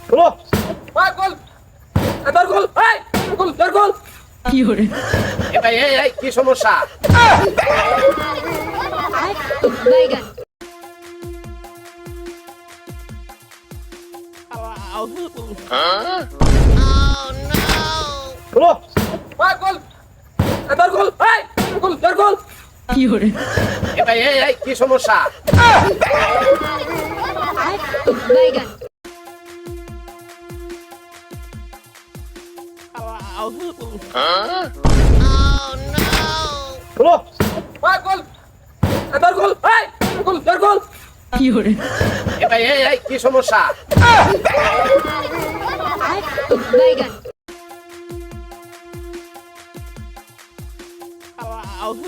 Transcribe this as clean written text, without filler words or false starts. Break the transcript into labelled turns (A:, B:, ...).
A: খোলো খোল দর খোল খোল দর খোল
B: কি hore
A: এ ভাই এই কি সমস্যা
B: বাইগান
A: খোলো খোল দর খোল খোল দর খোল
B: কি hore
A: এ ভাই এই কি সমস্যা
B: বাইগান
A: খোলো খোল দর খোল খোল দর খোল
B: কি hore
A: এ ভাই এই কি সমস্যা
B: বাইগান